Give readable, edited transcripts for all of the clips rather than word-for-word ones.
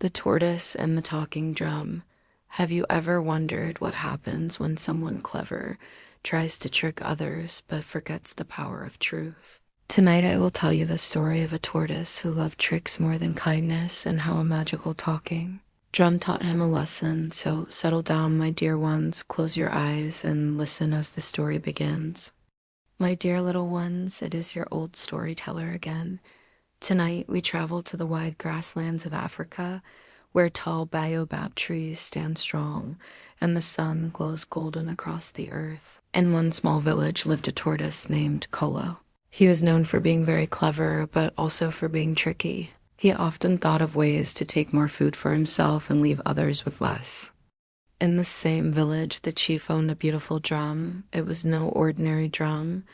The Tortoise and the Talking Drum. Have you ever wondered what happens when someone clever tries to trick others but forgets the power of truth? Tonight I will tell you the story of a tortoise who loved tricks more than kindness and how a magical talking drum taught him a lesson. So settle down, my dear ones, close your eyes and listen as the story begins. My dear little ones, it is your old storyteller again. Tonight we travel to the wide grasslands of Africa, where tall baobab trees stand strong and the sun glows golden across the earth. In one small village lived a tortoise named Kolo. He was known for being very clever, but also for being tricky. He often thought of ways to take more food for himself and leave others with less. In the same village, the chief owned a beautiful drum. It was no ordinary drum.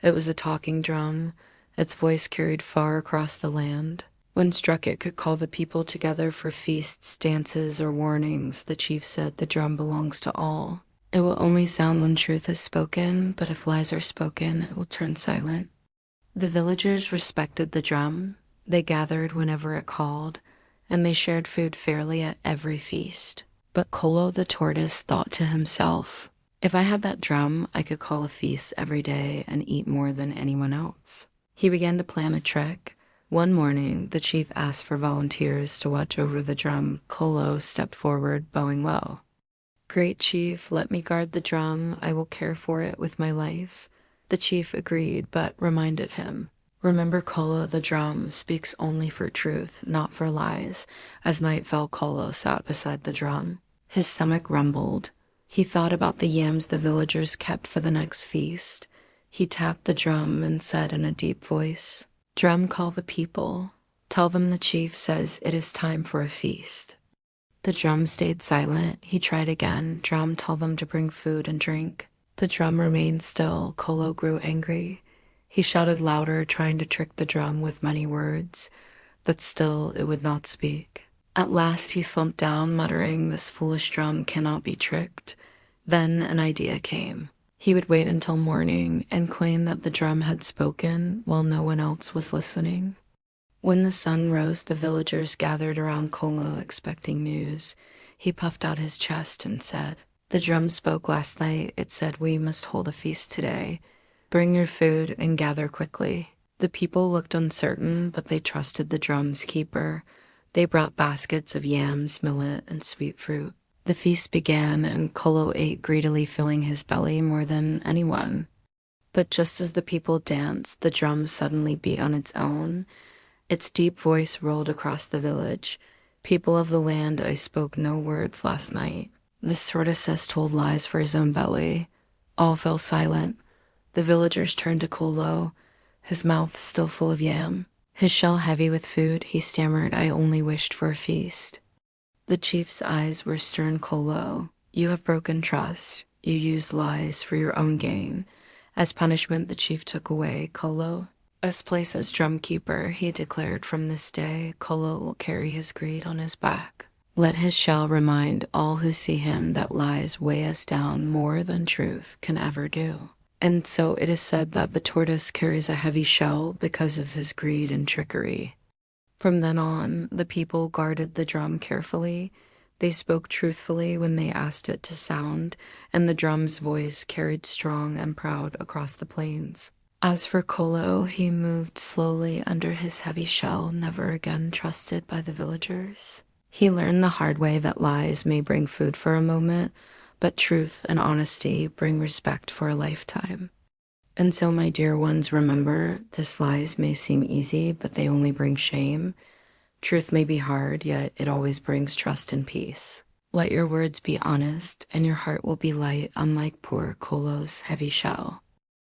It was a talking drum. Its voice carried far across the land. When struck, it could call the people together for feasts, dances, or warnings. The chief said, "The drum belongs to all. It will only sound when truth is spoken, but if lies are spoken, it will turn silent." The villagers respected the drum. They gathered whenever it called, and they shared food fairly at every feast. But Kolo the tortoise thought to himself, "If I had that drum, I could call a feast every day and eat more than anyone else." He began to plan a trick. One morning, the chief asked for volunteers to watch over the drum. Kolo stepped forward, bowing low. "Great chief, let me guard the drum. I will care for it with my life." The chief agreed, but reminded him, "Remember, Kolo, the drum speaks only for truth, not for lies." As night fell, Kolo sat beside the drum. His stomach rumbled. He thought about the yams the villagers kept for the next feast. He tapped the drum and said in a deep voice, "Drum, call the people. Tell them the chief says it is time for a feast." The drum stayed silent. He tried again. "Drum, tell them to bring food and drink." The drum remained still. Kolo grew angry. He shouted louder, trying to trick the drum with many words, but still it would not speak. At last he slumped down, muttering, "This foolish drum cannot be tricked." Then an idea came. He would wait until morning and claim that the drum had spoken while no one else was listening. When the sun rose, the villagers gathered around Kolo expecting news. He puffed out his chest and said, "The drum spoke last night. It said we must hold a feast today. Bring your food and gather quickly." The people looked uncertain, but they trusted the drum's keeper. They brought baskets of yams, millet, and sweet fruit. The feast began, and Kolo ate greedily, filling his belly more than anyone. But just as the people danced, the drum suddenly beat on its own. Its deep voice rolled across the village. "People of the land, I spoke no words last night." This tortoise has told lies for his own belly. All fell silent. The villagers turned to Kolo, his mouth still full of yam. His shell heavy with food, he stammered, "I only wished for a feast." The chief's eyes were stern. "Kolo, you have broken trust. You used lies for your own gain." As punishment, the chief took away Kolo's place as drum keeper. He declared, "From this day, Kolo will carry his greed on his back. Let his shell remind all who see him that lies weigh us down more than truth can ever do." And so it is said that the tortoise carries a heavy shell because of his greed and trickery. From then on, the people guarded the drum carefully. They spoke truthfully when they asked it to sound, and the drum's voice carried strong and proud across the plains. As for Kolo, he moved slowly under his heavy shell, never again trusted by the villagers. He learned the hard way that lies may bring food for a moment, but truth and honesty bring respect for a lifetime. And so, my dear ones, remember, this lies may seem easy, but they only bring shame. Truth may be hard, yet it always brings trust and peace. Let your words be honest, and your heart will be light, unlike poor Kolo's heavy shell.